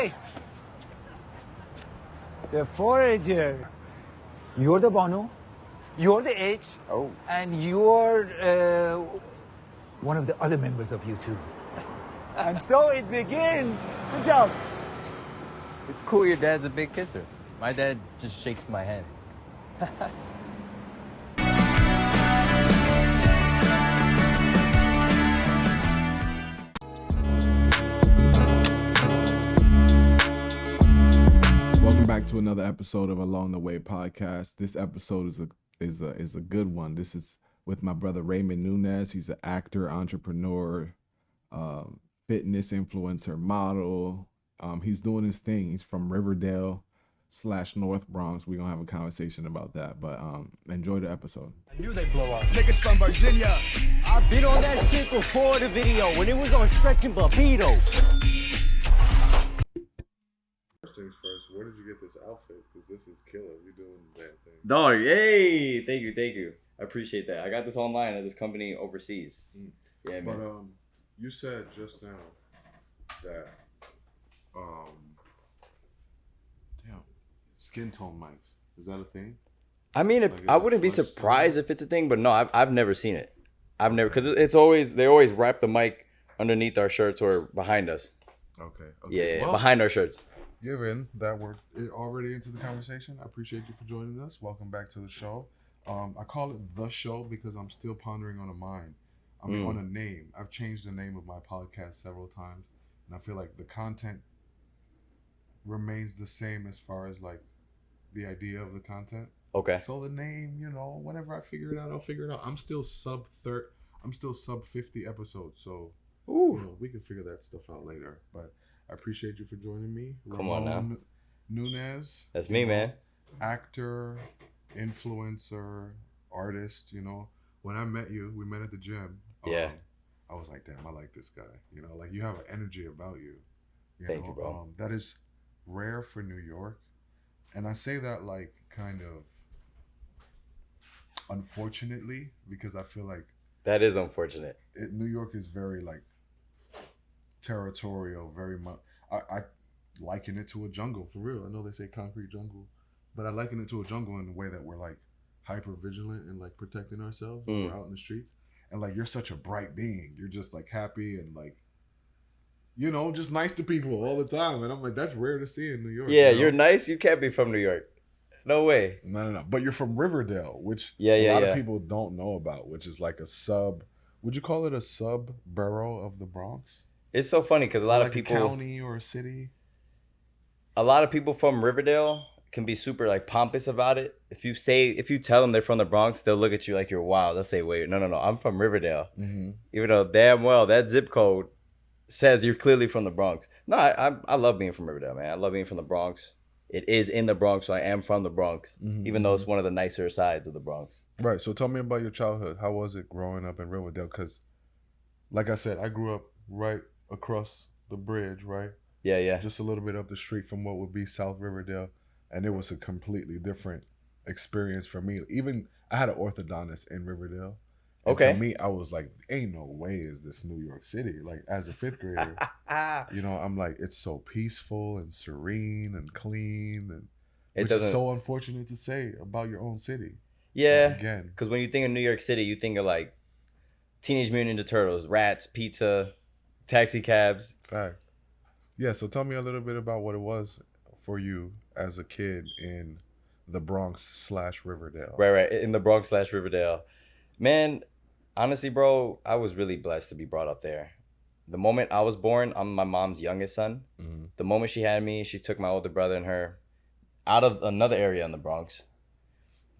Hey! The forager. You're the Banu, you're the H, and you're one of the other members of U2. And so it begins. Good job. It's cool your dad's a big kisser. My dad just shakes my hand. Welcome back to another episode of Along the Way podcast. This episode is a good one. This is with my brother Ramon Nuñez. He's an actor, entrepreneur, fitness influencer, model. He's doing his thing. He's from Riverdale / North Bronx. We're gonna have a conversation about that. But enjoy the episode. I knew they'd blow up. Niggas from Virginia. I've been on that shit before the video when it was on Stretching Babito. First things first, where did you get this outfit? Because this is killer. You're doing that thing. Dog, yay! Thank you. I appreciate that. I got this online at this company overseas. Yeah, man. But you said just now that damn, skin tone mics. Is that a thing? I mean, I wouldn't be surprised if it's a thing, but no, I've never seen it. I've never, because it's always, they always wrap the mic underneath our shirts or behind us. Okay. Yeah, Well, behind our shirts. given that we're already into the conversation, I appreciate you for joining us. Welcome back to the show. I call it the show because I'm still pondering on a mind. I mean, on a name. I've changed the name of my podcast several times, and I feel like the content remains the same as far as like the idea of the content. Okay. So the name, whenever I figure it out, I'll figure it out. I'm still sub 50 episodes, so we can figure that stuff out later. But I appreciate you for joining me. Come on now. Nuñez. That's me, man. Actor, influencer, artist. When I met you, we met at the gym. Yeah. I was like, damn, I like this guy. Like you have an energy about you. Thank you, bro. That is rare for New York. And I say that like kind of unfortunately, because I feel like That is unfortunate. New York is very like territorial, very much. I liken it to a jungle, for real. I know they say concrete jungle, but I liken it to a jungle in the way that we're like hyper vigilant and like protecting ourselves when we're out in the streets. And like you're such a bright being. You're just like happy and like, just nice to people all the time. And I'm like, that's rare to see in New York. Yeah, you're nice. You can't be from New York. No way. No. But you're from Riverdale, which a lot of people don't know about, which is like would you call it a sub borough of the Bronx? It's so funny because a lot like of people, a county or a city. a lot of people from Riverdale can be super like pompous about it. If you tell them they're from the Bronx, they'll look at you like you're wild. They'll say, wait, no, I'm from Riverdale. Mm-hmm. Even though damn well that zip code says you're clearly from the Bronx. No, I love being from Riverdale, man. I love being from the Bronx. It is in the Bronx, so I am from the Bronx, even though it's one of the nicer sides of the Bronx. Right. So tell me about your childhood. How was it growing up in Riverdale? Because, like I said, I grew up right across the bridge, right? Yeah. Just a little bit up the street from what would be South Riverdale. And it was a completely different experience for me. Even I had an orthodontist in Riverdale. And okay. To me, I was like, ain't no way is this New York City. Like, as a fifth grader, I'm like, it's so peaceful and serene and clean. And which is so unfortunate to say about your own city. Yeah. Again. Because when you think of New York City, you think of like Teenage Mutant Ninja Turtles, rats, pizza, taxi cabs. Fact. Yeah, so tell me a little bit about what it was for you as a kid in the Bronx / Riverdale. Right. In the Bronx / Riverdale. Man, honestly, bro, I was really blessed to be brought up there. The moment I was born, I'm my mom's youngest son. Mm-hmm. The moment she had me, she took my older brother and her out of another area in the Bronx.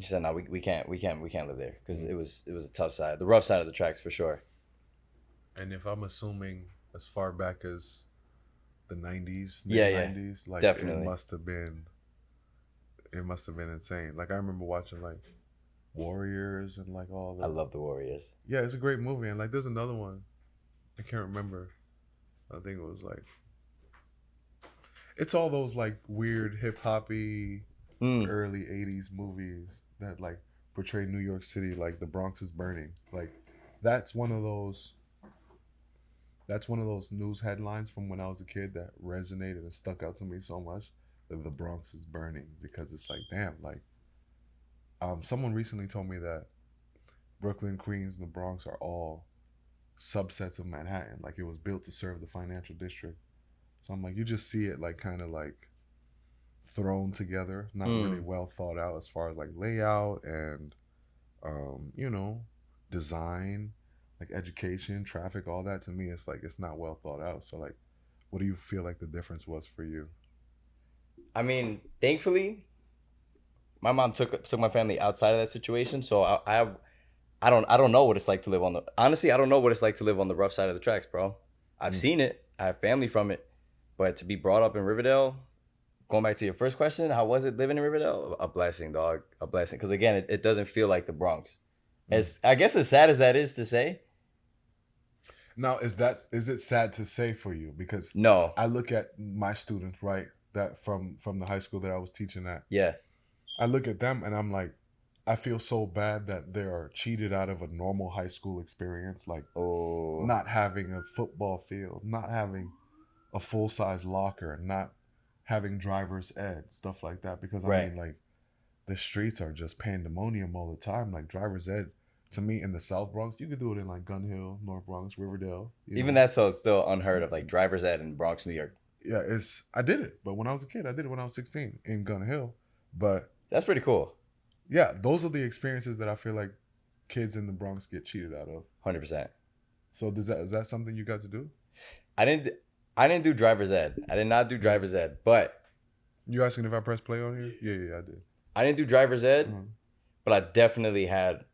She said, no, we can't live there because it was a tough side, the rough side of the tracks for sure. And if I'm assuming as far back as the 90s, mid-90s, like definitely. It must have been insane. Like I remember watching like Warriors and like all that. I love the Warriors. Yeah, it's a great movie. And like there's another one. I can't remember. I think it was like it's all those like weird hip hoppy early 80s movies that like portray New York City like the Bronx is burning. Like that's one of those That's one of those news headlines from when I was a kid that resonated and stuck out to me so much, that the Bronx is burning, because it's like, damn, like, someone recently told me that Brooklyn, Queens, and the Bronx are all subsets of Manhattan. Like, it was built to serve the financial district. So I'm like, you just see it like kind of like thrown together, not really well thought out as far as like layout and you know, design, like education, traffic, all that. To me, it's like it's not well thought out. So like, what do you feel like the difference was for you? I mean, thankfully, my mom took my family outside of that situation, so I don't know what it's like to live on the, honestly, I don't know what it's like to live on the rough side of the tracks, bro. I've seen it. I have family from it. But to be brought up in Riverdale, going back to your first question, how was it living in Riverdale? A blessing, dog. A blessing. Because again, it doesn't feel like the Bronx. As I guess as sad as that is to say. Now, is it sad to say for you? Because no, I look at my students, right, that from the high school that I was teaching at. Yeah. I look at them and I'm like, I feel so bad that they are cheated out of a normal high school experience, like not having a football field, not having a full-size locker, not having driver's ed, stuff like that. Because I mean, like, the streets are just pandemonium all the time. Like, driver's ed, to me, in the South Bronx, you could do it in like Gun Hill, North Bronx, Riverdale. Even that's so it's still unheard of, like driver's ed in Bronx, New York. Yeah, I did it, but when I was a kid, I did it when I was 16 in Gun Hill. But that's pretty cool. Yeah, those are the experiences that I feel like kids in the Bronx get cheated out of. 100%. So is that something you got to do? I didn't do driver's ed. I did not do driver's ed, but you asking if I pressed play on here? Yeah, I did. I didn't do driver's ed, but I definitely had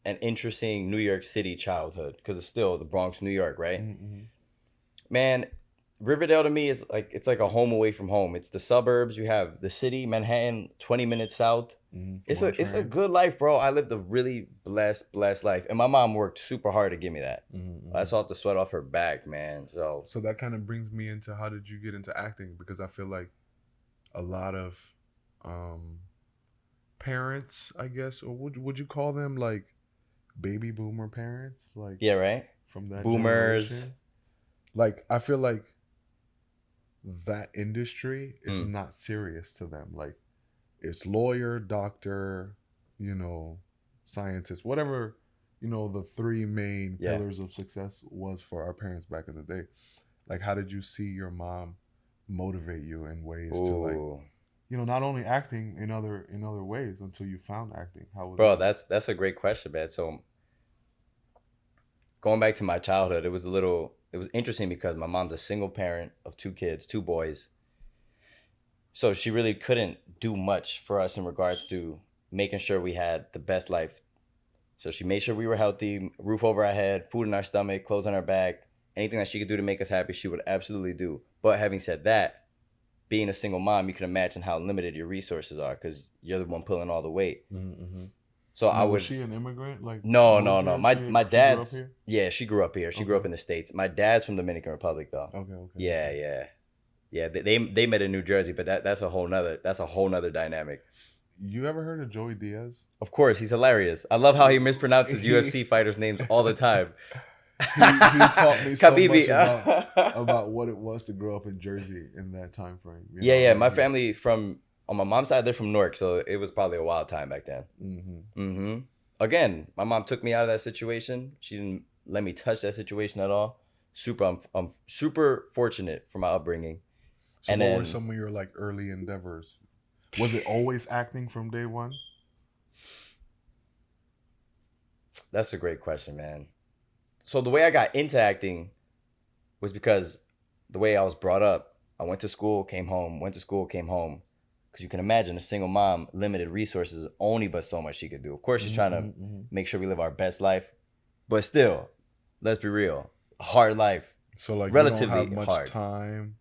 an interesting New York City childhood because it's still the Bronx, New York, right? Mm-hmm. Man, Riverdale to me is like, it's like a home away from home. It's the suburbs. You have the city, Manhattan, 20 minutes south. It's a good life, bro. I lived a really blessed life, and my mom worked super hard to give me that. I saw the sweat off her back, man. So that kind of brings me into, how did you get into acting? Because I feel like a lot of parents, I guess, or would you call them like baby boomer parents? Like, yeah, right. From that boomers. Generation? Like, I feel like that industry is not serious to them. Like, it's lawyer, doctor, you know, scientist, whatever, you know, the three main pillars of success was for our parents back in the day. Like, how did you see your mom motivate you in ways to, like, you know, not only acting in other ways until you found acting? How was Bro, that's a great question, man. So going back to my childhood, it was interesting because my mom's a single parent of 2 kids, 2 boys. So she really couldn't do much for us in regards to making sure we had the best life. So she made sure we were healthy, roof over our head, food in our stomach, clothes on our back. Anything that she could do to make us happy, she would absolutely do. But having said that, being a single mom, you can imagine how limited your resources are because you're the one pulling all the weight. Mm-hmm. So was she an immigrant? Like, no. My dad's, she grew up here. She grew up in the States. My dad's from Dominican Republic though. Okay. Yeah. They met in New Jersey, but that's a whole nother dynamic. You ever heard of Joey Diaz? Of course, he's hilarious. I love how he mispronounces UFC fighters' names all the time. he taught me so much about what it was to grow up in Jersey in that time frame. Yeah. My family on my mom's side, they're from Newark, so it was probably a wild time back then. Again, my mom took me out of that situation. She didn't let me touch that situation at all. I'm super fortunate for my upbringing. So what were some of your like early endeavors? Was it always acting from day one? That's a great question, man. So the way I got into acting was because the way I was brought up. I went to school, came home, went to school, came home. Because you can imagine a single mom, limited resources, only but so much she could do. Of course, she's trying to make sure we live our best life. But still, let's be real, a hard life. So like relatively you don't have much hard. Time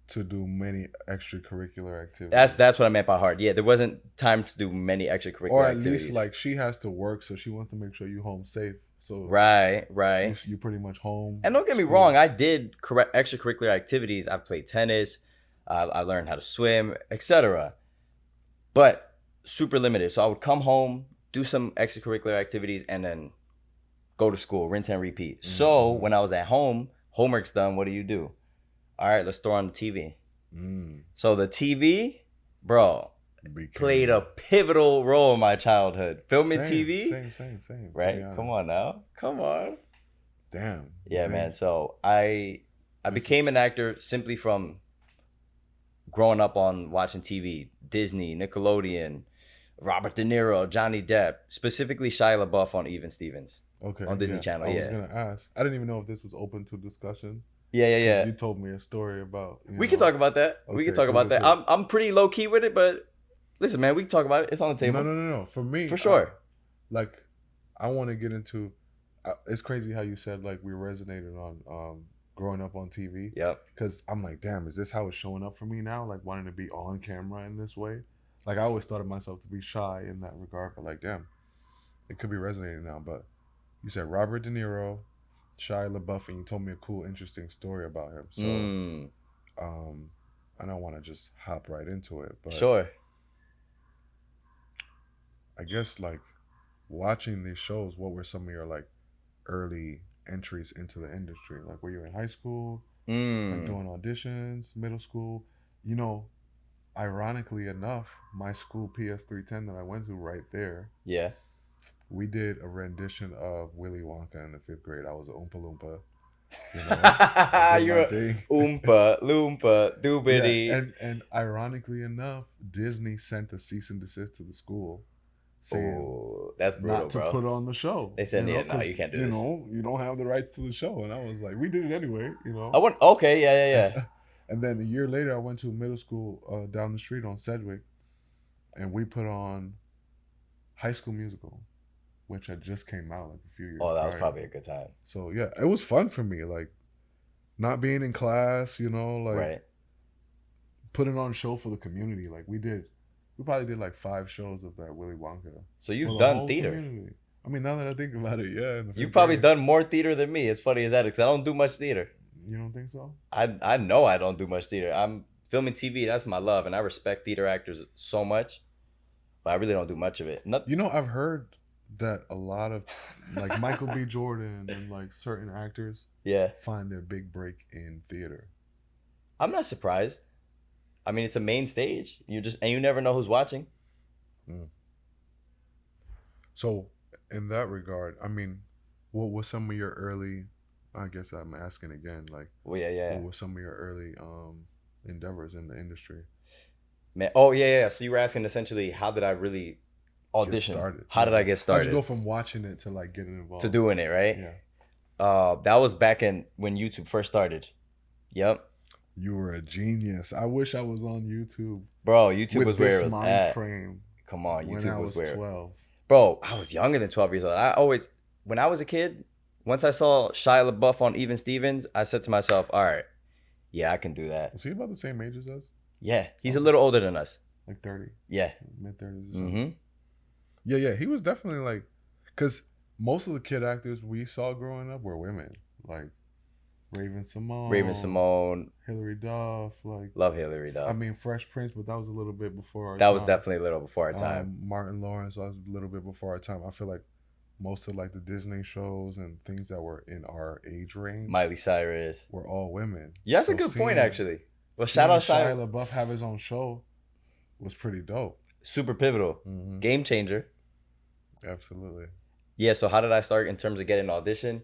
to do many extracurricular activities. That's what I meant by hard. Yeah, there wasn't time to do many extracurricular or at activities. least like she has to work, so she wants to make sure you home safe. So right. You're pretty much home. And don't get me wrong, I did extracurricular activities. I played tennis. I learned how to swim, etc. But super limited. So I would come home, do some extracurricular activities, and then go to school, rinse and repeat. So when I was at home, homework's done. What do? All right, let's throw on the TV. So the TV, bro, played a pivotal role in my childhood. Filming TV. Same. Right? Come on now. Come on. Damn. Yeah, man. So I became an actor simply from growing up on watching TV, Disney, Nickelodeon, Robert De Niro, Johnny Depp, specifically Shia LaBeouf on Even Stevens. Okay. On Disney Channel, I was gonna ask. I didn't even know if this was open to discussion. Yeah. You told me a story about. We can talk about that. We can talk about that. I'm pretty low key with it, but listen, man, we can talk about it. It's on the table. No. For me, for sure. I want to get into. It's crazy how you said like we resonated on growing up on TV. Yep. Because I'm like, damn, is this how it's showing up for me now? Like wanting to be on camera in this way. Like I always thought of myself to be shy in that regard, but like, damn, it could be resonating now. But you said Robert De Niro, Shia LaBeouf, and you told me a cool, interesting story about him. So, I don't want to just hop right into it, but sure. I guess like watching these shows, what were some of your like early entries into the industry? Like, were you in high school, like doing auditions, middle school? You know, ironically enough, my school PS310 that I went to right there. Yeah. We did a rendition of Willy Wonka in the 5th grade. I was an Oompa Loompa. You know, you're a Oompa Loompa doobity. Yeah, and ironically enough, Disney sent a cease and desist to the school saying that's brutal, not to bro. put on the show. They said, you no, you can't do this. You know, you don't have the rights to the show. And I was like, we did it anyway, you know. Okay, yeah. And then a year later, I went to a middle school down the street on Sedgwick, and we put on High School Musical, which had just came out like a few years. Oh, that was probably a good time. So yeah, it was fun for me, like not being in class, you know, like right. putting on a show for the community. Like we probably did like 5 shows of that Willy Wonka. So you've done theater. Community. I mean, now that I think about it, yeah. You've probably done more theater than me. As funny as that, because I don't do much theater. You don't think so? I know I don't do much theater. I'm filming TV. That's my love, and I respect theater actors so much, but I really don't do much of it. You know, I've heard that a lot of like Michael B. Jordan and like certain actors find their big break in theater. I'm not surprised. I mean, it's a main stage. You never know who's watching. So in that regard, I mean, what was some of your early, I guess I'm asking again, like what were some of your early endeavors in the industry? Man, so you were asking essentially, how did I really audition? How did I get started? How'd you go from watching it to like getting involved? To doing it, right? Yeah. That was back when YouTube first started. Yep. You were a genius. I wish I was on YouTube. Bro, YouTube was where it was mind at. Frame Come on, YouTube was where. 12. Bro, I was younger than 12 years old. When I was a kid, once I saw Shia LaBeouf on Even Stevens, I said to myself, all right, yeah, I can do that. Is he about the same age as us? Yeah, he's a little older than us. Like 30? Yeah. Mid-30s or something? Yeah, he was definitely like, because most of the kid actors we saw growing up were women. Like Raven Simone, Hilary Duff, like love Hilary Duff. I mean, Fresh Prince, but that was a little bit before our time. That was definitely a little before our time. Martin Lawrence was a little bit before our time. I feel like most of like the Disney shows and things that were in our age range, Miley Cyrus, were all women. Yeah, that's a good point actually. Well, shout out Shia LaBeouf have his own show was pretty dope. Super pivotal, game changer. Absolutely. Yeah. So how did I start in terms of getting an audition?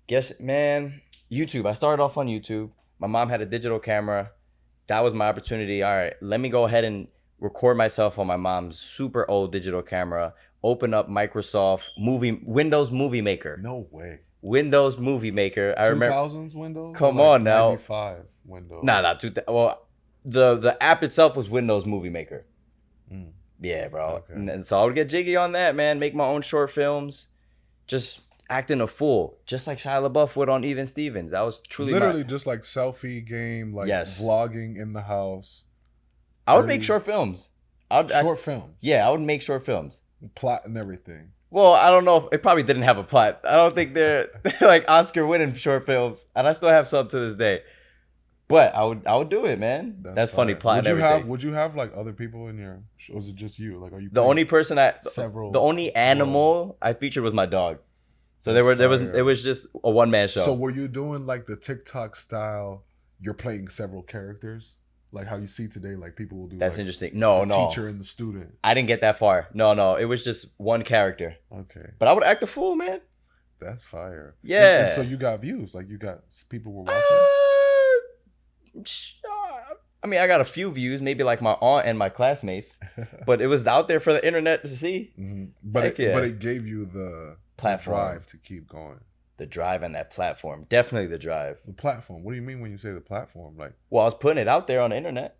Guess, man, YouTube. I started off on YouTube. My mom had a digital camera. That was my opportunity. All right, let me go ahead and record myself on my mom's super old digital camera. Open up Microsoft Windows Movie Maker. No way. Windows Movie Maker. I remember 2000s Windows. Come on now. 95 Windows. Nah. Well, the app itself was Windows Movie Maker. Yeah, bro. Okay. And so I would get jiggy on that, man. Make my own short films. Just acting a fool, just like Shia LaBeouf would on Even Stevens. That was truly literally just like selfie game, like vlogging in the house. I would make short films. Short films. Yeah, I would make short films. Plot and everything. Well, I don't know if it probably didn't have a plot. I don't think they're like Oscar winning short films, and I still have some to this day. But I would do it, man. That's funny. Plot and everything. Would you have like other people in your? Or was it just you? Like, are you the only person the only animal I featured was my dog. So That's there was fire. it was just a one man show. So were you doing like the TikTok style? You're playing several characters, like how you see today. Like people will do. That's like, interesting. the No, teacher and the student. I didn't get that far. No, it was just one character. Okay, But I would act a fool, man. that's fire. Yeah. And so you got views. Like you got people were watching. I mean, I got a few views, maybe like my aunt and my classmates, but it was out there for the internet to see. But Heck yeah. but it gave you the Platform. drive to keep going. The drive and that platform, definitely the drive. The platform. What do you mean when you say the platform? Like, Well, I was putting it out there on the internet.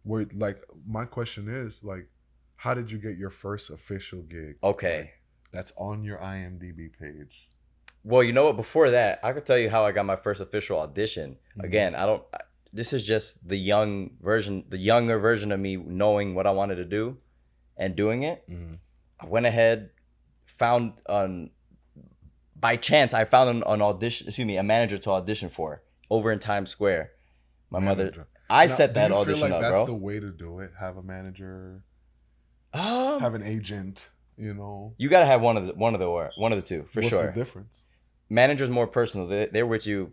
where like my question is like, how did you get your first official gig? Okay. That's on your IMDb page. Well, you know what? Before that, I could tell you how I got my first official audition. Again, this is just the younger version of me knowing what I wanted to do and doing it. I went ahead, by chance, I found a manager to audition for over in Times Square. My mother, I set that do you audition feel like up, that's bro. the way to do it. Have a manager, Um, have an agent. You know, you gotta have one of the two for what's sure. the difference? Manager's more personal. They're with you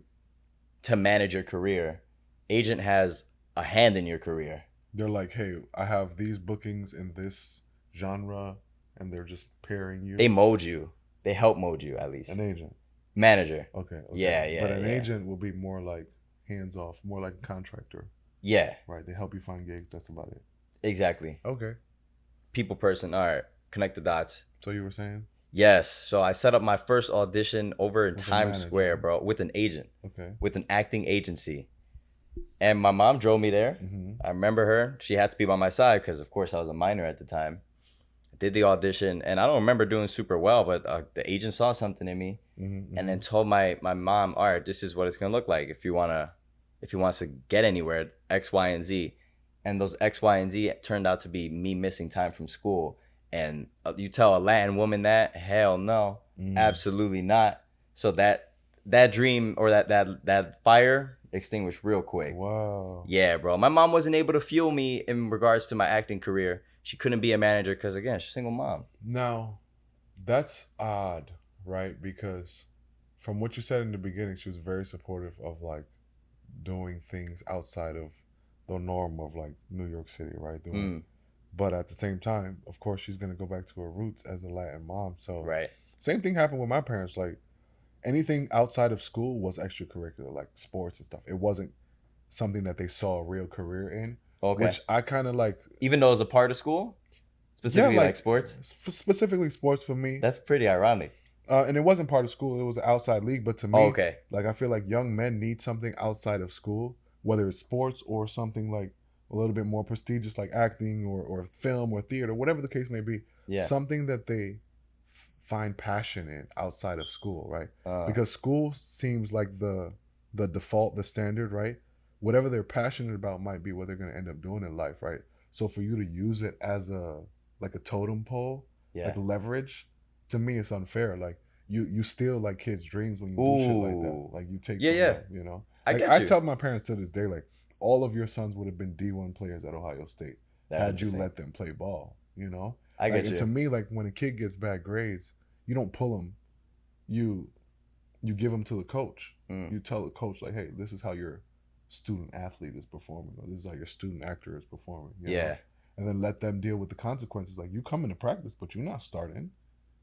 to manage your career. Agent has a hand in your career. They're like, hey, I have these bookings in this genre, and they're just pairing you. They mold you. They help mold you at least. An agent. Manager. Okay. Yeah, But an yeah. agent will be more like hands off, more like a contractor, Yeah, right? They help you find gigs. That's about it. exactly. Okay. People person. All right. Connect the dots. So you were saying? Yes. So I set up my first audition over in With a Times manager. Square, bro, with an agent, Okay. with an acting agency. And my mom drove me there. I remember her. She had to be by my side because, of course, I was a minor at the time. I did the audition, and I don't remember doing super well, but the agent saw something in me and then told my mom, all right, this is what it's going to look like if he wants to get anywhere, X, Y, and Z. And those X, Y, and Z turned out to be me missing time from school. And you tell a Latin woman that? Hell no. Absolutely not. So that dream or that fire extinguished real quick. Wow. Yeah, bro. My mom wasn't able to fuel me in regards to my acting career. She couldn't be a manager because, again, she's a single mom. Now, that's odd, right? Because from what you said in the beginning, she was very supportive of like doing things outside of the norm of like New York City, right? But at the same time, of course, she's gonna go back to her roots as a Latin mom. So Right. same thing happened with my parents. Like anything outside of school was extracurricular, like sports and stuff. It wasn't something that they saw a real career in. Okay. Which I kind of like. Even though it was a part of school? Specifically like sports? Specifically sports for me. That's pretty ironic. And it wasn't part of school. It was an outside league. But to me, Okay. like I feel like young men need something outside of school, whether it's sports or something like a little bit more prestigious, like acting or film or theater, whatever the case may be. Yeah. Something that they find passion in outside of school, right? Because school seems like the default, the standard, right? Whatever they're passionate about might be what they're going to end up doing in life, right? So for you to use it as a totem pole, like leverage, to me it's unfair. Like you steal like kids' dreams when you do shit like that. Like you take from them, you know. I tell my parents to this day, like all of your sons would have been D1 players at Ohio State had you let them play ball, you know. I get you. And to me, like when a kid gets bad grades, you don't pull them. You give them to the coach. You tell the coach like, hey, this is how your student athlete is performing, or this is how your student actor is performing. You know? And then let them deal with the consequences. Like you come into practice, but you're not starting.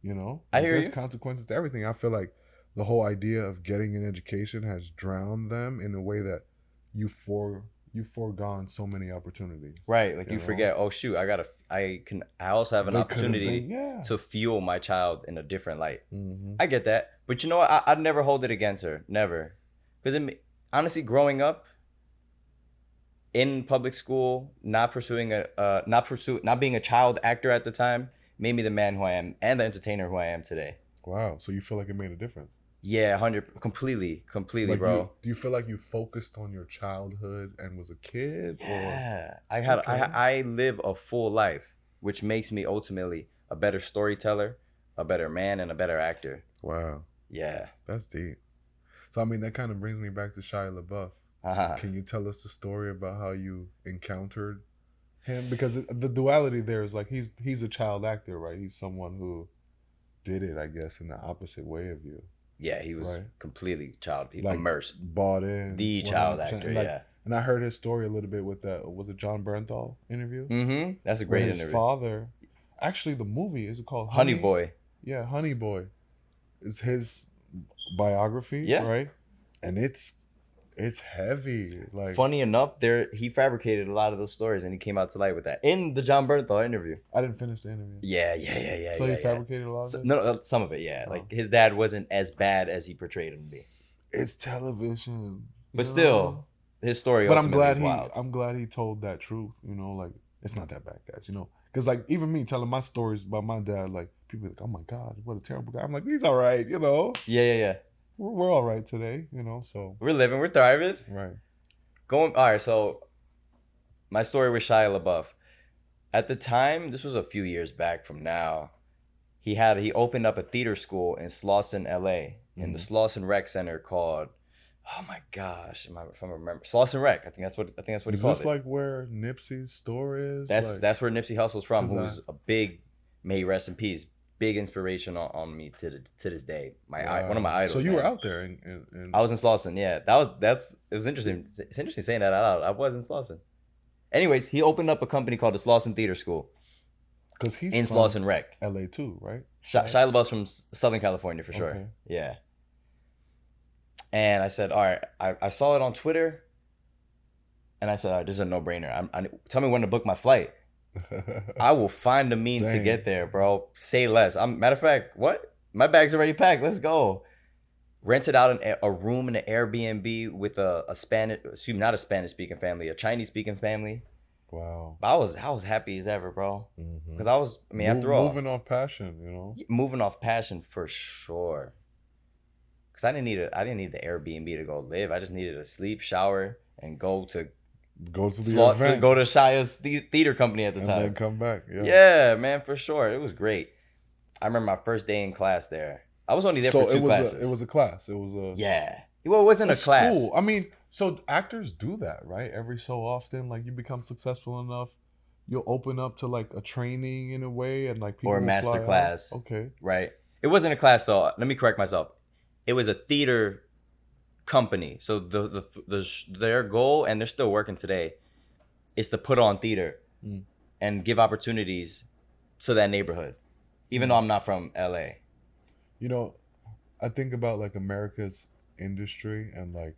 You know, I hear there's you. consequences to everything. I feel like the whole idea of getting an education has drowned them in a way that you've foregone so many opportunities. Right. Like you know? forget, oh shoot, I also have an They could've opportunity been- to fuel my child in a different light. I get that. But you know what? I'd never hold it against her. Never. Because honestly, growing up in public school, not being a child actor at the time, made me the man who I am and the entertainer who I am today. Wow. So you feel like it made a difference? Yeah, completely, Like bro. do you feel like you focused on your childhood and was a kid? Yeah, I live a full life, which makes me ultimately a better storyteller, a better man, and a better actor. Wow. Yeah. That's deep. So I mean, that kind of brings me back to Shia LaBeouf. Can you tell us the story about how you encountered him? Because the duality there is like he's a child actor, right? He's someone who did it, I guess, in the opposite way of you. Yeah, he was Right. completely Like, immersed. bought in. The child 100%. actor, And, like, yeah. And I heard his story a little bit with that. Was it John Bernthal interview? Mm-hmm. That's a Where great his interview. father, actually, the movie is it called Honey Boy. Yeah, Honey Boy, is his biography. Yeah. Right, and it's heavy. Like, Funny enough, he fabricated a lot of those stories, and he came out to light with that in the John Bernthal interview. I didn't finish the interview. Yeah. So he fabricated a lot of it. No, some of it, yeah. Oh. Like his dad wasn't as bad as he portrayed him to be, It's television, but you still, know? his story. But I'm ultimately glad is wild. I'm glad he told that truth. You know, like it's not that bad, guys. You know, because like even me telling my stories about my dad, like people are like, oh my god, what a terrible guy. I'm like, he's all right. You know, Yeah. we're all right today. You know, so We're living, we're thriving. right. All right, so my story with Shia LaBeouf. At the time, this was a few years back from now, he opened up a theater school in Slauson, LA, in the Slauson Rec Center called, oh my gosh, if I remember, Slauson Rec. I think that's what he Is called this it. like where Nipsey's store is? That's where Nipsey Hussle's from, Who's who's a big, may he rest in peace, big inspiration on me to this day. One of my idols. So you man. were out there, and I was in Slauson, yeah. It was interesting. It's interesting saying that out loud. I was in Slauson. Anyways, he opened up a company called the Slauson Theater School because he's in from Slauson Rec. LA too, right? Shia LaBeouf's from Southern California for sure. Okay. Yeah. And I said, all right, I saw it on Twitter, and I said, all right, this is a no-brainer. Tell me when to book my flight. I will find the means to Same. get there, bro. Say less. Matter of fact, what? My bag's already packed. Let's go. Rented out a room in an Airbnb with a not a Spanish speaking family, a Chinese speaking family. Wow. I was happy as ever, bro. Because after all, moving off passion, you know. moving off passion for sure. Because I didn't need the Airbnb to go live. I just needed to sleep, shower, and go to the event, to go to Shia's theater company at the and time. then come back. Yeah, man, for sure. It was great. I remember my first day in class there. I was only there for two classes. It was a class. It was a Yeah. Well, it wasn't a class. School. I mean, so actors do that, right? Every so often, like you become successful enough, you'll open up to like a training in a way, and like people Or a will master fly out. class. Okay. Right. It wasn't a class though. Let me correct myself. It was a theater company. So their goal, and they're still working today, is to put on theater and give opportunities to that neighborhood. Even though I'm not from LA. You know, I think about like America's industry and like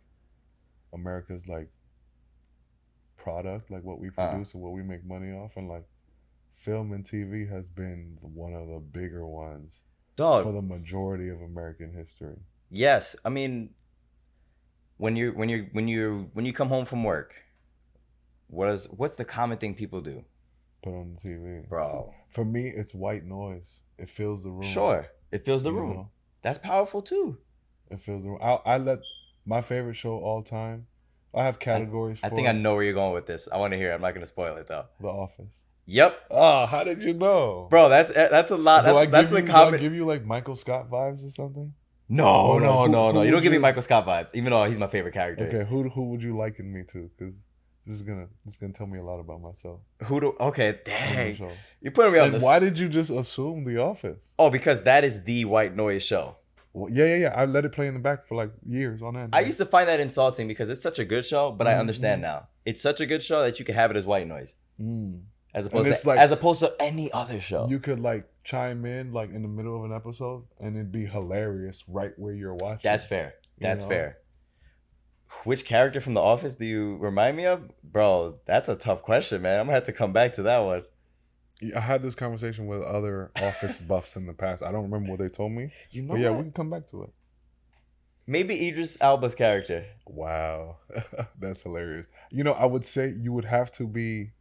America's like product, like what we produce and what we make money off, and like film and TV has been one of the bigger ones Dog. for the majority of American history. Yes. I mean, when you come home from work, what's the common thing people do? Put on the TV. Bro. For me, it's white noise. It fills the room. Sure. It fills the You room. know? That's powerful too. It fills the room. I let my favorite show all time. I have categories I for think I know where you're going with this. I want to hear it. I'm not going to spoil it though. The Office. Yep. Oh, how did you know? Bro, that's a lot. Do That's the do I comment. give you like Michael Scott vibes or something? No. Who You don't would give me you- Michael Scott vibes, even though he's my favorite character. Okay, who would you liken me to? Because this is gonna tell me a lot about myself. Okay, on the dang. show. You're putting me on And this. why did you just assume The Office? Oh, because that is the white noise show. Well, yeah. I let it play in the back for like years on end. I used to find that insulting because it's such a good show, but I understand now. It's such a good show that you can have it as white noise. As opposed to any other show. You could like chime in like in the middle of an episode and it'd be hilarious right where you're watching. That's fair. That's know? fair. Which character from The Office do you remind me of? Bro, that's a tough question, man. I'm going to have to come back to that one. I had this conversation with other Office buffs in the past. I don't remember what they told me. You know But yeah, what? we can come back to it. Maybe Idris Elba's character. Wow. That's hilarious. You know, I would say you would have to be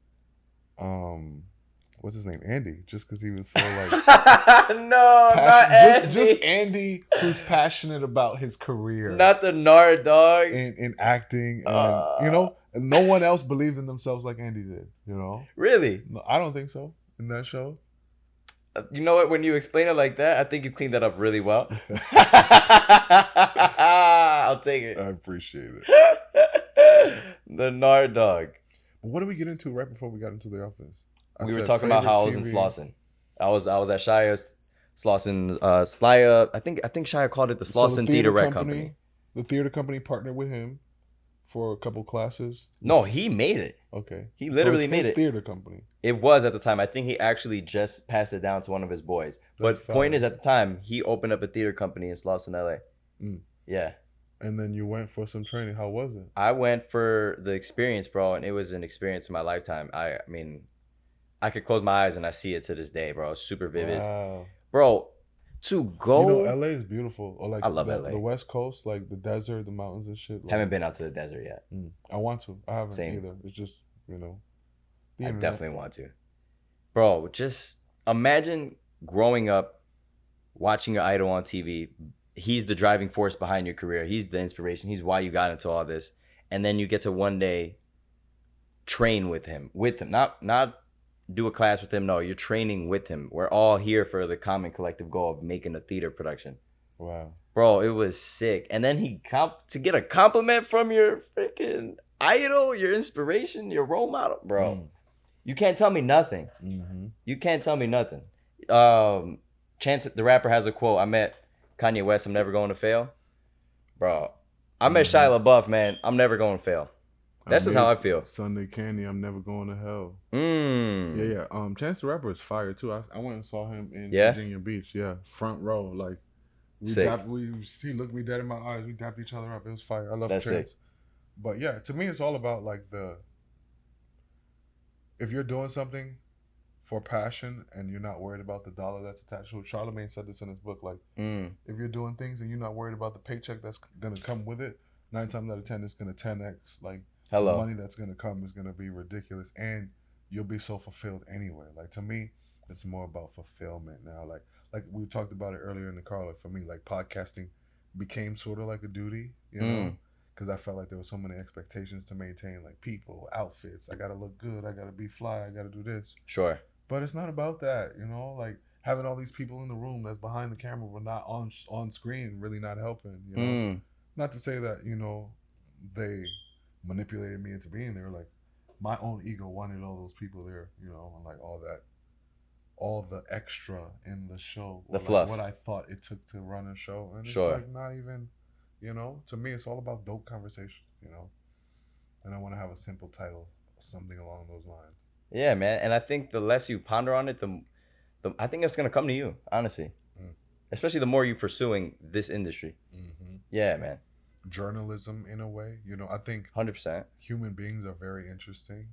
what's his name? Andy, just because he was so like No, not Andy. just Andy, who's passionate about his career, Not the Nard dog. in acting, and you know, and no one else believed in themselves like Andy did. You know, Really? no, I don't think so in that show. You know what? When you explain it like that, I think you cleaned that up really well. I'll take it. I appreciate it. The Nard dog. But what did we get into right before we got into The Office? I We were said talking about how I was in favorite TV. Slauson. I was at Shia's Slauson, Sly. I think Shia called it the Slauson Theater Rec Company. The theater company partnered with him for a couple classes. No, he made it. Okay. He literally it's made his it. Theater company. It was at the time. I think he actually just passed it down to one of his boys. But point is, at the time, he opened up a theater company in Slauson, LA. Yeah. And then you went for some training. How was it? I went for the experience, bro, and it was an experience in my lifetime. I mean, I could close my eyes and I see it to this day, bro. It's super vivid. Wow. Bro, to go... You know, LA is beautiful. Or like I love LA. The West Coast, like the desert, the mountains and shit. Like, Haven't been out to the desert yet. I want to. I haven't Same. either. It's just, you know. I definitely want to. Bro, just imagine growing up, watching your idol on TV. He's the driving force behind your career. He's the inspiration. He's why you got into all this. And then you get to one day train with him. Not do a class with him. No, you're training with him. We're all here for the common collective goal of making a theater production. Wow. Bro, it was sick. And then to get a compliment from your freaking idol, your inspiration, your role model. Bro, you can't tell me nothing. You can't tell me nothing. Chance the Rapper has a quote. I met Kanye West, I'm never going to fail. Bro, I met Shia LaBeouf, man. I'm never going to fail. That's just how I feel. Sunday Candy, I'm never going to hell. Yeah. Chance the Rapper is fire too. I went and saw him in Yeah? Virginia Beach. Yeah, front row. Like Sick. he looked me dead in my eyes. We dapped each other up. It was fire. I love That's Chance. sick. But yeah, to me, it's all about like if you're doing something for passion and you're not worried about the dollar that's attached to it. Charlemagne said this in his book. Like, if you're doing things and you're not worried about the paycheck that's gonna come with it, 9 times out of 10 it's gonna 10x. Like, the money that's gonna come is gonna be ridiculous, and you'll be so fulfilled anyway. Like, to me, it's more about fulfillment now. Like we talked about it earlier in the car. Like, for me, like podcasting became sort of like a duty, you know. Because I felt like there were so many expectations to maintain, like people, outfits. I gotta look good. I gotta be fly. I gotta do this. Sure. But it's not about that, you know. Like having all these people in the room that's behind the camera but not on screen really not helping. You know, not to say that they manipulated me into being there. Like my own ego wanted all those people there, you know, and like all the extra in the show, the fluff, what I thought it took to run a show, and it's sure. like not even. You know, to me, it's all about dope conversation, you know? And I want to have a simple title, something along those lines. Yeah, man. And I think the less you ponder on it, the I think it's going to come to you, honestly. Especially the more you're pursuing this industry. Yeah, man. Journalism, in a way. You know, I think 100%. Human beings are very interesting.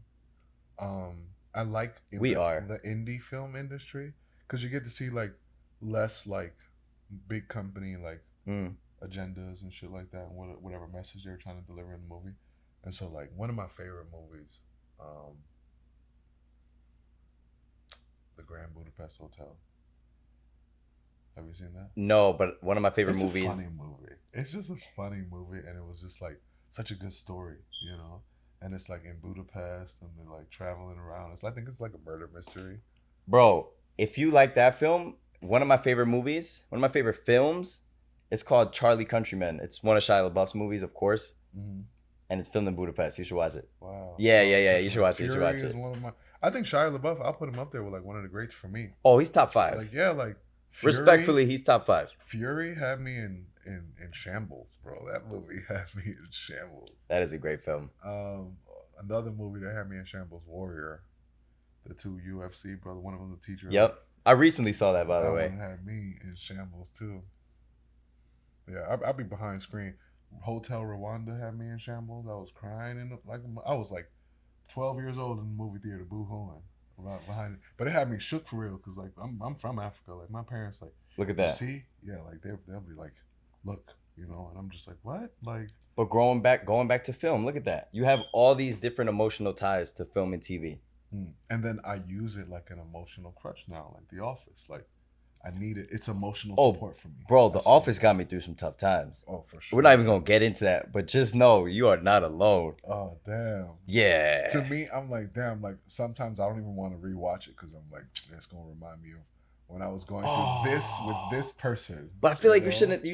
I like the indie film industry because you get to see, like, less, like, big company, like... agendas and shit like that, and whatever message they were trying to deliver in the movie. And so, like, one of my favorite movies, The Grand Budapest Hotel. Have you seen that? No, but one of my favorite movies. It's a funny movie. It's just a funny movie, and it was just like such a good story, you know. And it's like in Budapest, and they're like traveling around. I think it's like a murder mystery. Bro, if you like that film, one of my favorite movies, one of my favorite films. It's called Charlie Countryman. It's one of Shia LaBeouf's movies, of course. And it's filmed in Budapest. You should watch it. Wow. Yeah. You should watch it. I think Shia LaBeouf, I'll put him up there with like one of the greats for me. Oh, he's top 5. Like, yeah, like Fury, respectfully, he's top 5. Fury had me in shambles, bro. That movie had me in shambles. That is a great film. Another movie that had me in shambles, Warrior. The 2 UFC brother, one of them the teacher. Yep. I recently saw that, by the way. That one had me in shambles too. Yeah, I'd be behind screen. Hotel Rwanda had me in shambles. I was crying I was like 12 years old in the movie theater, boo-hooing behind it. But it had me shook for real because like I'm from Africa. Like my parents like, look at that. See, yeah, like they'll be like, look, you know, and I'm just like, what? Like, but going back to film, look at that. You have all these different emotional ties to film and TV. And then I use it like an emotional crutch now, like The Office, like. I need it. It's emotional support for me. Bro, The Office got me through some tough times. Oh, for sure. We're not even going to get into that, but just know you are not alone. Oh, damn. Yeah. To me, I'm like, damn, like sometimes I don't even want to rewatch it because I'm like, it's going to remind me of when I was going through this with this person. But I feel like you shouldn't.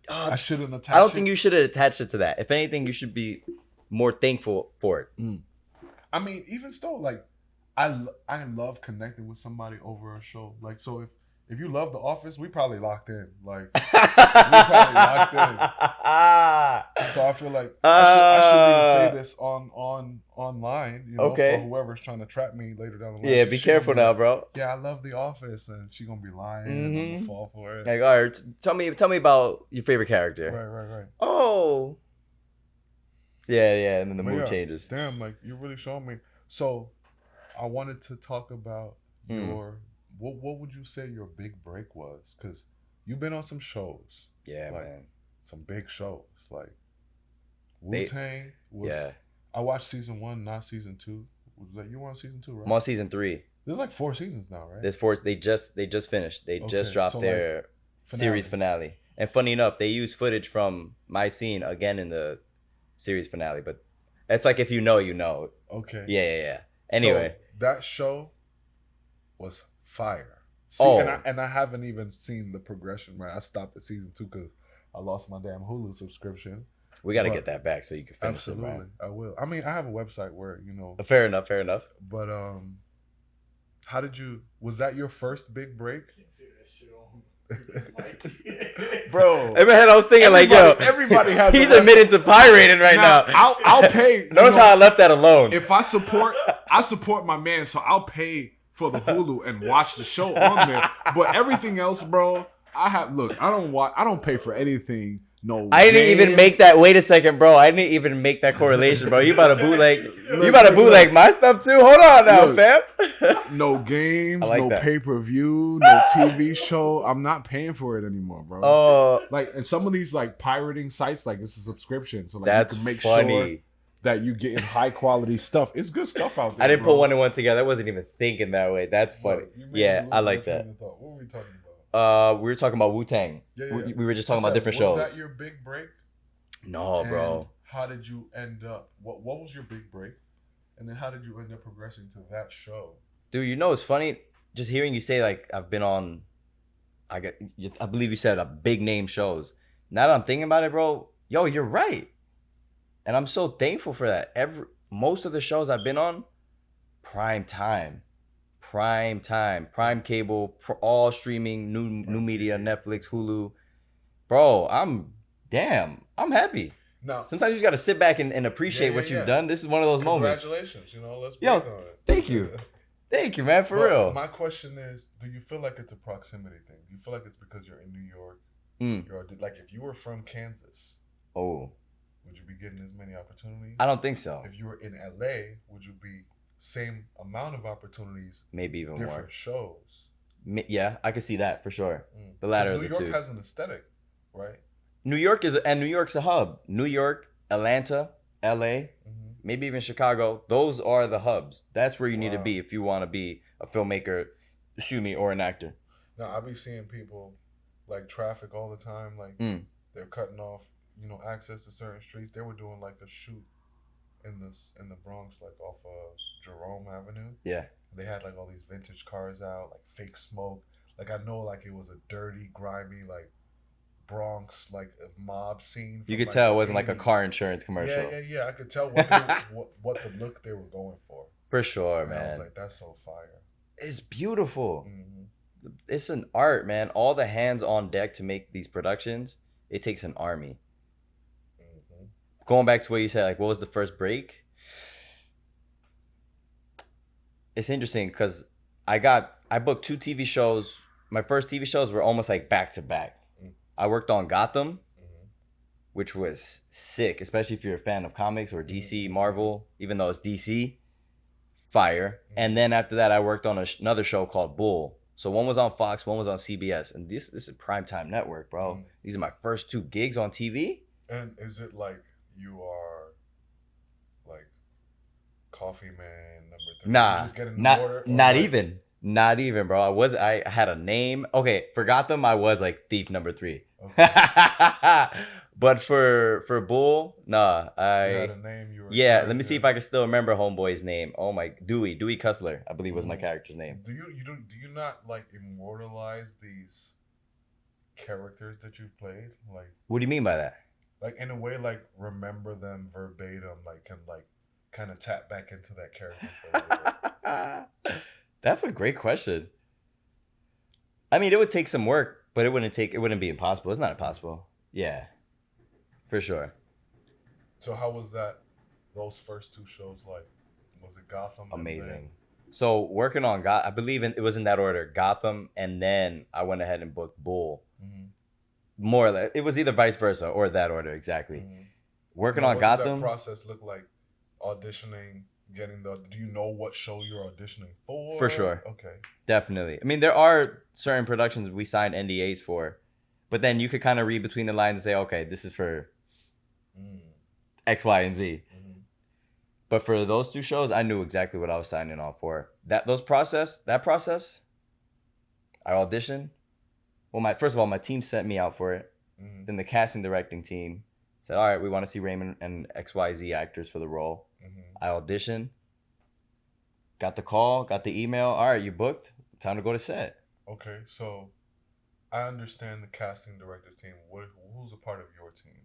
I shouldn't attach I don't think you should have attached it to that. If anything, you should be more thankful for it. I mean, even still, like, I love connecting with somebody over a show. Like, so if if you love The Office, we probably locked in. Like we probably locked in. So I feel like I should need to say this online, you know, Okay. for whoever's trying to trap me later down the line. Yeah, be careful now, bro. Yeah, I love The Office, and she gonna be lying, and I'm gonna fall for it. Like, all right, tell me about your favorite character. Right. Oh. Yeah, and then the But mood yeah, changes. Damn, like you really showed me. So, I wanted to talk about your what would you say your big break was? Because you've been on some shows. Yeah, like, man. Some big shows like Wu-Tang was. Yeah. I watched season 1, not season 2. Was that you were on season 2, right? I'm on season 3. There's like 4 seasons now, right? There's 4. They just finished. They just dropped so, their series finale. And funny enough, they used footage from my scene again in the series finale. But it's like if you know, you know. Okay. Yeah. Anyway, so, that show was fire. See, and I haven't even seen the progression. Right, I stopped at season 2 because I lost my damn Hulu subscription. we got to get that back so you can finish Absolutely, it, man. I will. I mean, I have a website where Fair enough. But how did you? Was that your first big break? Bro, In my head, I was thinking everybody has. he's admitted to pirating right now. I'll pay. Notice how I left that alone. If I support my man, so I'll pay for the Hulu and watch the show on there. But everything else, bro, I don't pay for anything. No, I didn't even make that. Wait a second, bro. I didn't even make that correlation, bro. You about to bootleg? You about to bootleg my stuff too? Hold on now, fam. No games, like no that. pay-per-view, no TV show. I'm not paying for it anymore, bro. Like, and some of these like pirating sites, like it's a subscription, so like That's you can make funny. sure that you get high quality stuff. It's good stuff out there. I didn't bro. put 1 and 1 together. I wasn't even thinking that way. That's funny. Yeah, I like that. What were we talking We were talking about Wu-Tang. Yeah. We were just talking about different shows. Was that your big break? No, And bro. how did you end up? What was your big break? And then how did you end up progressing to that show? Dude, you know it's funny just hearing you say like I've been on I believe you said big name shows. Now that I'm thinking about it, bro, yo, you're right. And I'm so thankful for that. Most of the shows I've been on, prime cable, all streaming, new media, Netflix, Hulu. Bro, I'm happy. Now, Sometimes you just gotta sit back and appreciate what you've done. This is one of those moments. congratulations. Let's Yo, break on it. Thank you, man, for But real. My question is, do you feel like it's a proximity thing? Do you feel like it's because you're in New York? You're like, if you were from Kansas, Oh, would you be getting as many opportunities? I don't think so. If you were in LA, would you be same amount of opportunities, Maybe even different more. shows? Yeah, I could see that for sure. The latter of the New York two. has an aesthetic, right? New York New York's a hub. New York, Atlanta, LA, maybe even Chicago. Those are the hubs. That's where you need to be if you want to be a filmmaker, or an actor. Now I be seeing people like traffic all the time. Like they're cutting off, access to certain streets. They were doing like a shoot in the Bronx, like off of Jerome Avenue. Yeah. They had like all these vintage cars out, like fake smoke. Like I know, like it was a dirty, grimy, like Bronx, like a mob scene. You could like, tell the it wasn't like a 80s. car insurance commercial. Yeah. I could tell what the look they were going for. For sure, And I was man. like, that's so fire. It's beautiful. It's an art, man. All the hands on deck to make these productions, it takes an army. Going back to what you said, like, what was the first break? It's interesting because I booked 2 TV shows. My first TV shows were almost like back to back. I worked on Gotham, which was sick, especially if you're a fan of comics or DC, Marvel, even though it's DC. Fire. And then after that, I worked on another show called Bull. So one was on Fox, one was on CBS. And this is Primetime Network, bro. These are my first 2 gigs on TV. And is it like you are like Coffee Man number 3? Nah, You just get in the not order, or not like- even. Not even, bro. I had a name. Okay, for Gotham, I was like thief number 3. Okay. But for Bull, nah. You had a name. You were Let me see if I can still remember Homeboy's name. Oh my, Dewey Cussler, I believe was my character's name. Do you not like immortalize these characters that you've played? Like, What do you mean by that? like in a way, like remember them verbatim, like can like kind of tap back into that character for a little bit. That's a great question. I mean, it would take some work, but it wouldn't be impossible. It's not impossible. Yeah, for sure. So how was that? Those first 2 shows like? Was it Gotham? Amazing. So working on I believe it was in that order: Gotham, and then I went ahead and booked Bull. Mm-hmm. More or less, it was either vice versa or that order exactly. Mm-hmm. Working Now, on what Gotham. does that process look like? Auditioning, getting the. Do you know what show you're auditioning for? For sure. Okay. Definitely. I mean, there are certain productions we signed NDAs for, but then you could kind of read between the lines and say, okay, this is for X, Y, and Z. Mm-hmm. But for those 2 shows, I knew exactly what I was signing on for. That process, I auditioned. Well, first of all, my team sent me out for it. Mm-hmm. Then the casting directing team said, all right, we want to see Raymond and XYZ actors for the role. Mm-hmm. I auditioned, got the call, got the email. All right, you booked. Time to go to set. Okay, so I understand the casting director's team. Who's a part of your team?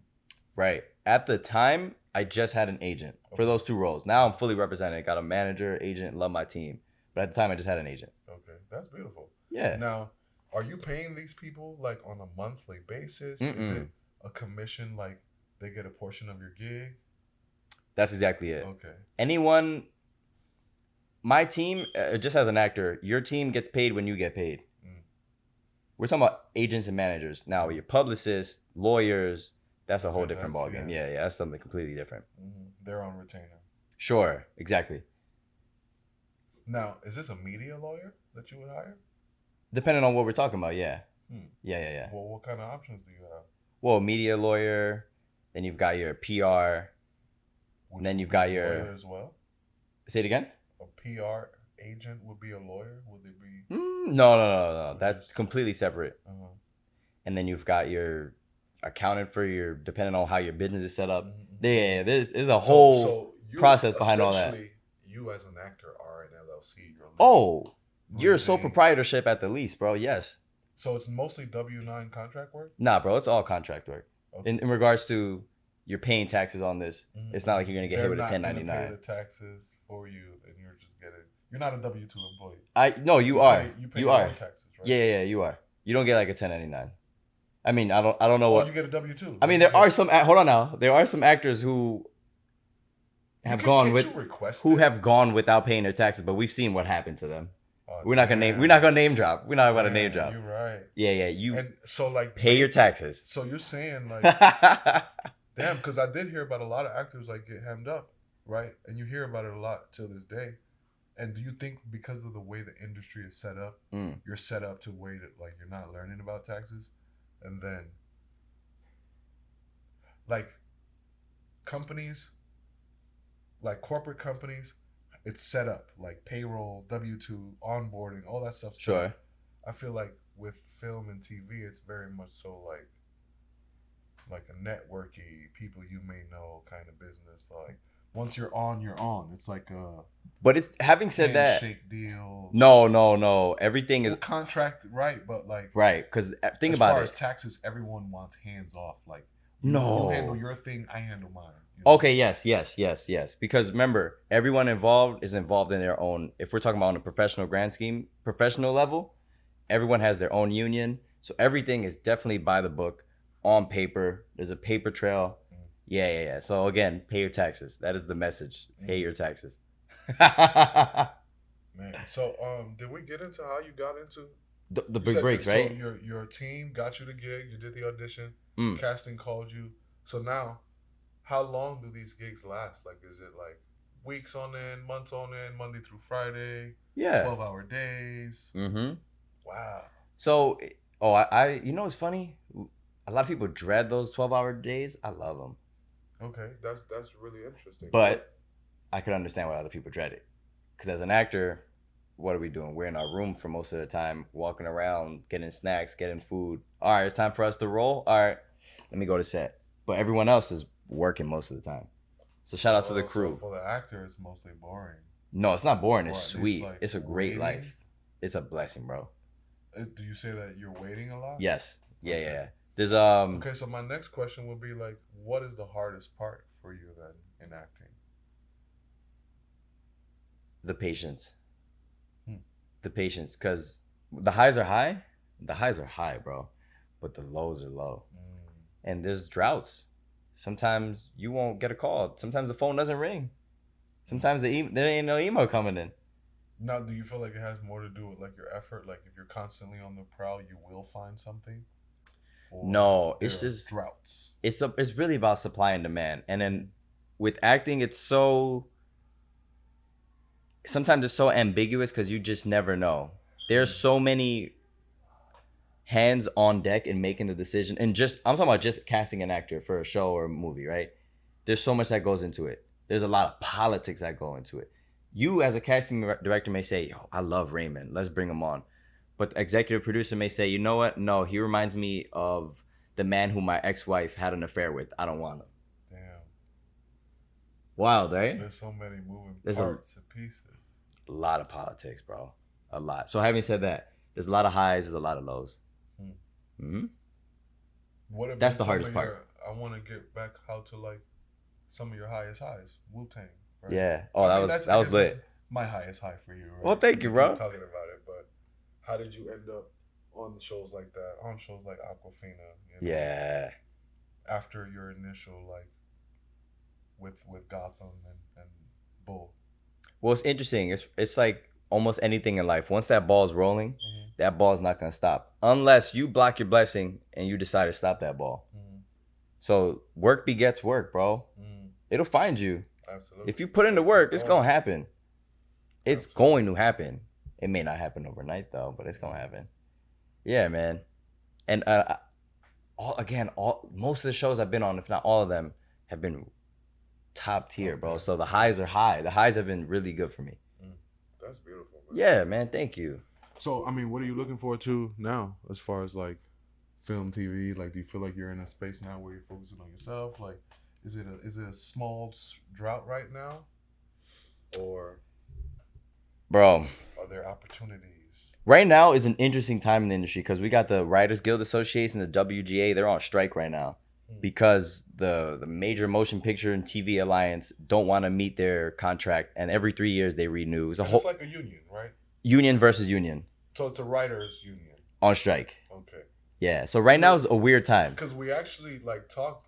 Right. At the time, I just had an agent for those 2 roles. Now I'm fully represented. Got a manager, agent, love my team. But at the time, I just had an agent. Okay, that's beautiful. Yeah. Now, are you paying these people like on a monthly basis? Mm-mm. Is it a commission, like they get a portion of your gig? That's exactly it. Okay. Anyone, my team, just as an actor, your team gets paid when you get paid. We're talking about agents and managers. Now, your publicists, lawyers, that's a whole different ballgame. Yeah, that's something completely different. Mm-hmm. They're on retainer. Sure, exactly. Now, is this a media lawyer that you would hire? Depending on what we're talking about, yeah. Yeah. Well, what kind of options do you have? Well, media lawyer, then you've got your PR, and then you've got your... lawyer as well? Say it again? A PR agent would be a lawyer? Would they be... No. That's completely separate. Uh-huh. And then you've got your accountant for your... Depending on how your business is set up. Yeah, there's a whole process behind all that. You as an actor are an LLC. You're a sole proprietorship at the least, bro. Yes. So it's mostly W-9 contract work? Nah, bro. It's all contract work. Okay. In regards to you're paying taxes on this, it's not like you're going to get hit with a 1099. They're not going to pay the taxes for you, and you're just getting... You're not a W-2 employee. No, you are. You pay you your are. own taxes, right? Yeah, you are. You don't get like a 1099. I mean, I don't know what... you get a W-2. I mean, there are some... Hold on now. There are some actors who have gone without paying their taxes, but we've seen what happened to them. We're not gonna name drop. We're not about to name drop. You're right. Yeah. You and so like pay your taxes. So you're saying like, damn, because I did hear about a lot of actors like get hemmed up, right? And you hear about it a lot till this day. And do you think because of the way the industry is set up, you're set up to wait like you're not learning about taxes, and then like companies, like corporate companies. It's set up like payroll, W-2, onboarding, all that stuff. Sure. I feel like with film and TV, it's very much so like a networky, people you may know kind of business. Like once you're on, you're on. It's like a. But it's having said that. Handshake deal. No. Everything is contract, right? But like right because think about it. As far as taxes, everyone wants hands off. Like you handle your thing, I handle mine. Okay, yes. Because remember, everyone involved is involved in their own. If we're talking about on a professional level, everyone has their own union. So everything is definitely by the book, on paper. There's a paper trail. Yeah. So again, pay your taxes. That is the message. Pay your taxes. Man, so did we get into how you got into the big breaks, right? So your team got you the gig. You did the audition. Casting called you. So now. How long do these gigs last? Like, is it like weeks on end, months on end, Monday through Friday? Yeah. 12-hour days. Mm-hmm. Wow. So, I you know what's funny? A lot of people dread those 12-hour days. I love them. Okay, that's really interesting. But I could understand why other people dread it. Because as an actor, what are we doing? We're in our room for most of the time, walking around, getting snacks, getting food. All right, it's time for us to roll. All right, let me go to set. But everyone else is working most of the time. So shout out to the crew. So for the actor, it's mostly boring. No, it's not boring. It's sweet. Like it's a great life. It's a blessing, bro. Do you say that you're waiting a lot? Yes. Okay. Yeah. There's Okay, so my next question would be like, what is the hardest part for you then in acting? The patience. The patience, because the highs are high, The highs are high, bro, but the lows are low. And there's droughts. Sometimes you won't get a call. Sometimes the phone doesn't ring. Sometimes there ain't no email coming in. Now, do you feel like it has more to do with like your effort? Like if you're constantly on the prowl, you will find something? Or No, it's there are just droughts. it's really about supply and demand. And then with acting, it's so sometimes it's so ambiguous because you just never know. There's so many hands on deck in making the decision. And I'm talking about just casting an actor for a show or a movie, right? There's so much that goes into it. There's a lot of politics that go into it. You as a casting director may say, yo, I love Raymond. Let's bring him on. But the executive producer may say, you know what? No, he reminds me of the man who my ex-wife had an affair with. I don't want him. Damn. Wild, right? There's so many moving There's parts and pieces. A lot of politics, bro. A lot. So having said that, there's a lot of highs, there's a lot of lows. Mm-hmm. What have That's been the some hardest of part. I want to get back how to like some of your highest highs. Wu-Tang. Right? Yeah. Oh, I that mean, was that's- that I was guess lit. that's my highest high for you. Right? Well, thank you, We bro. keep talking about it, but how did you end up on shows like that? On shows like Aquafina? You know, Yeah. After your initial like with Gotham and Bull. Well, it's interesting. It's like almost anything in life. Once that ball's rolling, that ball's not gonna stop unless you block your blessing and you decide to stop that ball. So work begets work, bro. It'll find you. Absolutely. If you put in the work, it's gonna happen. It's going to happen. It may not happen overnight though, but it's gonna happen. Yeah, man. And most of the shows I've been on, if not all of them, have been top tier, bro. So the highs are high. The highs have been really good for me. That's beautiful, man. Yeah, man. Thank you. So, I mean, what are you looking forward to now as far as like film, TV? Like, do you feel like you're in a space now where you're focusing on yourself? Like, is it a small drought right now? Or, Bro, are there opportunities? right now is an interesting time in the industry because we got the Writers Guild Association, the WGA. They're on strike right now because the major motion picture and TV alliance don't want to meet their contract, and every 3 years they renew. It's a It's like a union, right? union versus union So it's a writers' union. on strike. Okay. Yeah. So right now is a weird time. Because we actually like talked,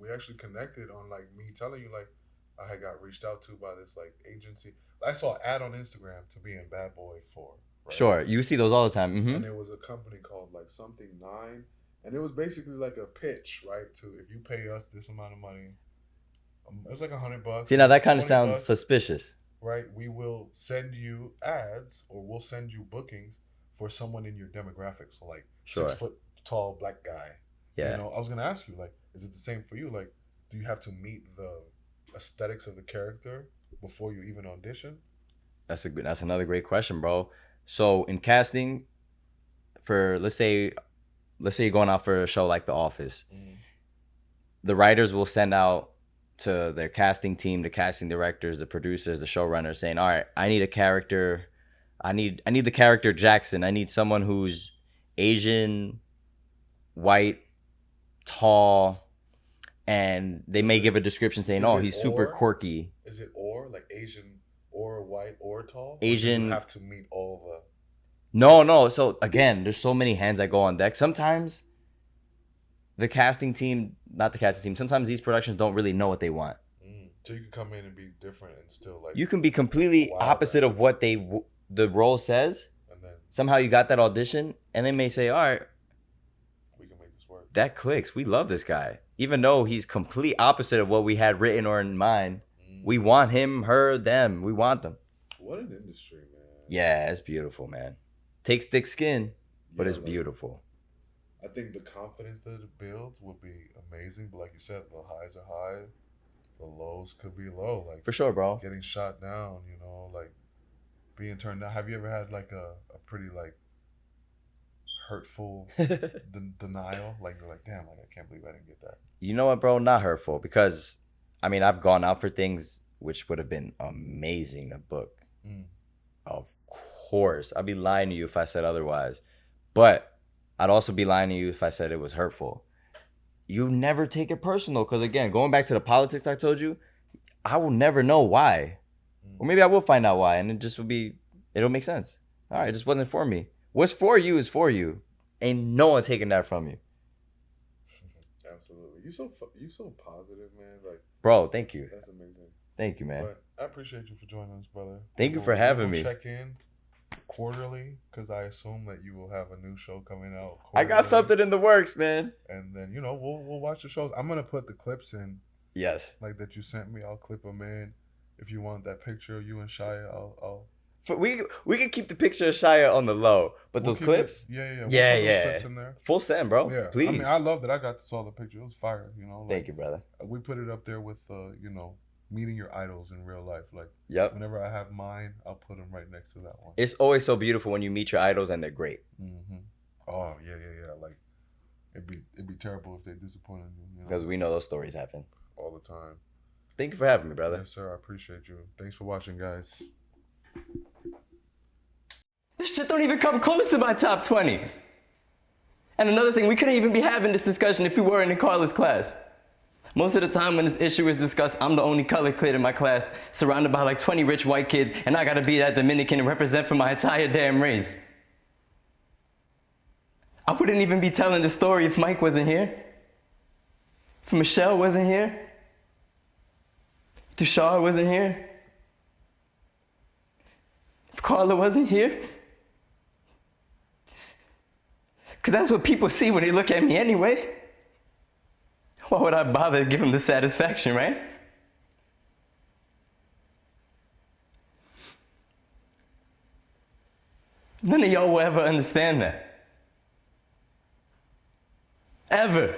we actually connected on like me telling you like I had got reached out to by this like agency. I saw an ad on Instagram to be in Bad Boy 4. Right? Sure. You see those all the time. Mm-hmm. And it was a company called like something 9, and it was basically like a pitch, right? To if you pay us this amount of money, it was like $100. See, now that kind of 20 sounds bucks, suspicious. right? We will send you ads, or we'll send you bookings for someone in your demographic. So like Sure. 6 foot tall black guy. Yeah. You know, I was gonna ask you like, is it the same for you? Like, do you have to meet the aesthetics of the character before you even audition? That's another great question, bro. So in casting, for let's say you're going out for a show like The Office, the writers will send out to their casting team, the casting directors, the producers, the showrunners, saying, "All right, I need a character. I need the character Jackson. I need someone who's Asian, white, tall." And they may give a description saying, Is "Oh, it he's super or? quirky." Is it or like Asian or white or tall? Or Asian- do you have to meet all the. No. So again, there's so many hands that go on deck. Sometimes sometimes these productions don't really know what they want. So you can come in and be different and still like. You can be completely Wow, opposite of what the role says. And then Somehow you got that audition, and they may say, "All right, we can make this work. that clicks. We love this guy, even though he's complete opposite of what we had written or in mind. We want him, her, them. We want them." What an industry, man. Yeah, it's beautiful, man. Takes thick skin, but Yeah, it's like- beautiful. I think the confidence that it builds will be amazing. But like you said, the highs are high, the lows could be low. Like For sure, bro. getting shot down, you know, like being turned down. Have you ever had like a pretty like hurtful denial? Like you're like, damn, like I can't believe I didn't get that. You know what, bro? Not hurtful, because I mean, I've gone out for things which would have been amazing to book. Of course. I'd be lying to you if I said otherwise. But I'd also be lying to you if I said it was hurtful. You never take it personal, because again, going back to the politics I told you, I will never know why. Or maybe I will find out why, and it'll make sense. All right, it just wasn't for me. What's for you is for you. Ain't no one taking that from you. Absolutely. You so positive, man. Like, Bro, thank you. that's amazing. Thank you, man. But I appreciate you for joining us, brother. Thank you for having me. Check in quarterly because I assume that you will have a new show coming out. I got something in the works, man. And then we'll watch the shows. I'm gonna put the clips in. Yes. Like that you sent me. I'll clip them in. If you want that picture of you and Shia, I'll. We can keep the picture of Shia on the low, but those clips. Yeah. Yeah, We'll put yeah. those clips in there. Full send, bro. Yeah, Please. I mean, I love that I got to saw the picture. It was fire. Thank you, brother. We put it up there with meeting your idols in real life. Like, yep. Whenever I have mine, I'll put them right next to that one. It's always so beautiful when you meet your idols and they're great. Mm-hmm. Oh yeah. Like, it'd be terrible if they disappointed you. Because we know those stories happen all the time. Thank you for having me, brother. Yes, sir. I appreciate you. Thanks for watching, guys. This shit don't even come close to my top 20. And another thing, we couldn't even be having this discussion if we weren't in Carla's class. Most of the time when this issue is discussed, I'm the only color kid in my class, surrounded by like 20 rich white kids, and I gotta be that Dominican and represent for my entire damn race. I wouldn't even be telling the story if Mike wasn't here. If Michelle wasn't here. If Tushar wasn't here. If Carla wasn't here. Because that's what people see when they look at me anyway. Why would I bother to give them the satisfaction, right? None of y'all will ever understand that. Ever.